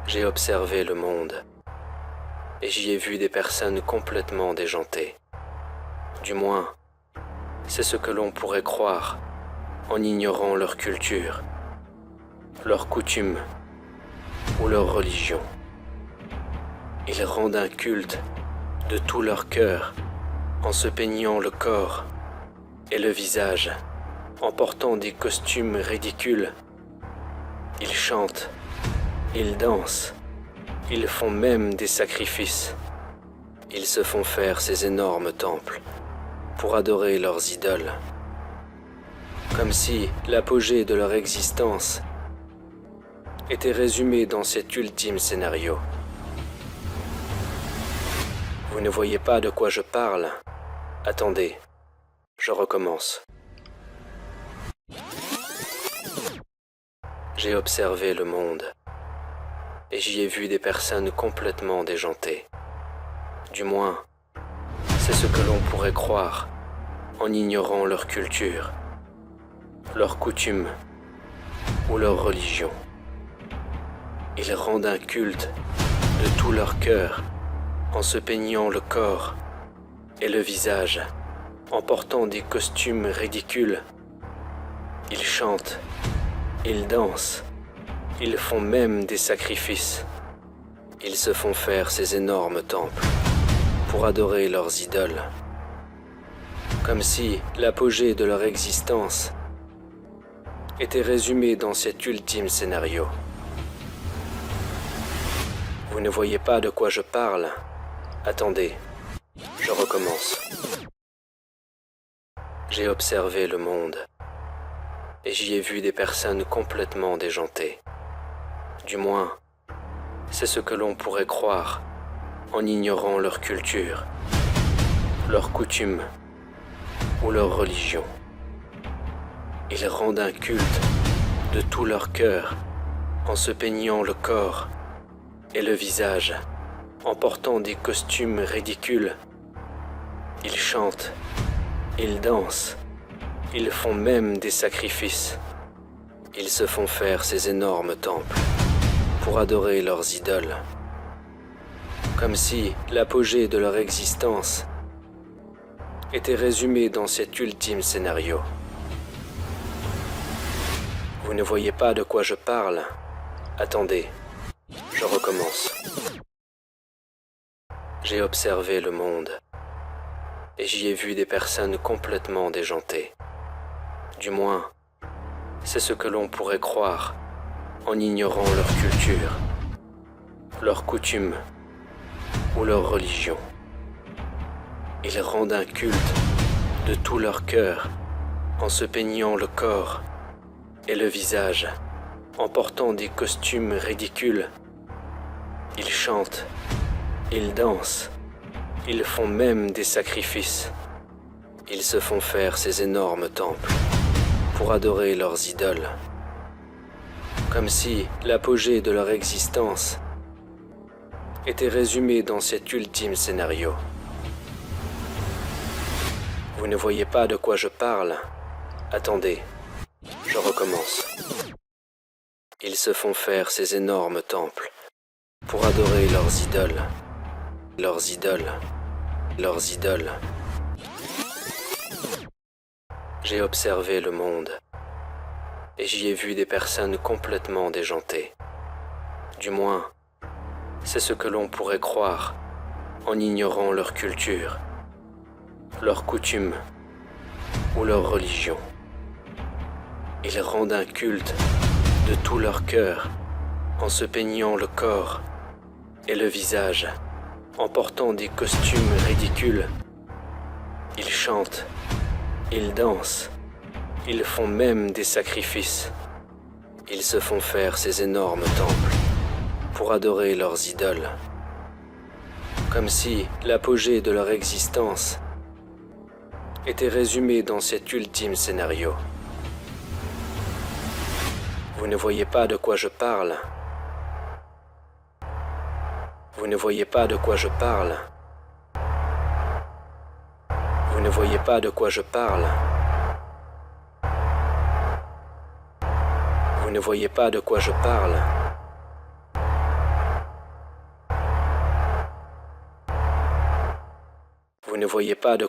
J'ai observé le monde, et j'y ai vu des personnes complètement déjantées. Du moins, c'est ce que l'on pourrait croire en ignorant leur culture, leurs coutumes ou leur religion. Ils rendent un culte de tout leur cœur en se peignant le corps et le visage, en portant des costumes ridicules. Ils chantent, ils dansent, ils font même des sacrifices. Ils se font faire ces énormes temples pour adorer leurs idoles. Comme si l'apogée de leur existence était résumée dans cet ultime scénario. Vous ne voyez pas de quoi je parle? Attendez, je recommence. J'ai observé le monde, et j'y ai vu des personnes complètement déjantées. Du moins, c'est ce que l'on pourrait croire en ignorant leur culture, leurs coutumes ou leur religion. Ils rendent un culte de tout leur cœur en se peignant le corps et le visage, en portant des costumes ridicules. Ils chantent, ils dansent, ils font même des sacrifices. Ils se font faire ces énormes temples pour adorer leurs idoles. Comme si l'apogée de leur existence était résumée dans cet ultime scénario. Vous ne voyez pas de quoi je parle? Attendez, je recommence. J'ai observé le monde, et j'y ai vu des personnes complètement déjantées. Du moins, c'est ce que l'on pourrait croire en ignorant leur culture, leurs coutumes ou leur religion. Ils rendent un culte de tout leur cœur en se peignant le corps et le visage, en portant des costumes ridicules. Ils chantent, ils dansent, ils font même des sacrifices. Ils se font faire ces énormes temples pour adorer leurs idoles. Comme si l'apogée de leur existence était résumée dans cet ultime scénario. Vous ne voyez pas de quoi je parle? Attendez, je recommence. J'ai observé le monde, et j'y ai vu des personnes complètement déjantées. Du moins, c'est ce que l'on pourrait croire en ignorant leur culture, leurs coutumes ou leur religion. Ils rendent un culte de tout leur cœur en se peignant le corps et le visage, en portant des costumes ridicules. Ils chantent, ils dansent, ils font même des sacrifices. Ils se font faire ces énormes temples pour adorer leurs idoles. Comme si l'apogée de leur existence était résumée dans cet ultime scénario. Vous ne voyez pas de quoi je parle? Attendez, je recommence. Ils se font faire ces énormes temples pour adorer leurs idoles, leurs idoles, leurs idoles. J'ai observé le monde, et j'y ai vu des personnes complètement déjantées. Du moins, c'est ce que l'on pourrait croire en ignorant leur culture, leurs coutumes ou leur religion. Ils rendent un culte de tout leur cœur en se peignant le corps et le visage, en portant des costumes ridicules. Ils chantent, ils dansent, ils font même des sacrifices. Ils se font faire ces énormes temples pour adorer leurs idoles. Comme si l'apogée de leur existence était résumée dans cet ultime scénario. Vous ne voyez pas de quoi je parle? Vous ne voyez pas de quoi je parle? Vous ne voyez pas de quoi je parle? Vous ne voyez pas de quoi je parle? Vous ne voyez pas de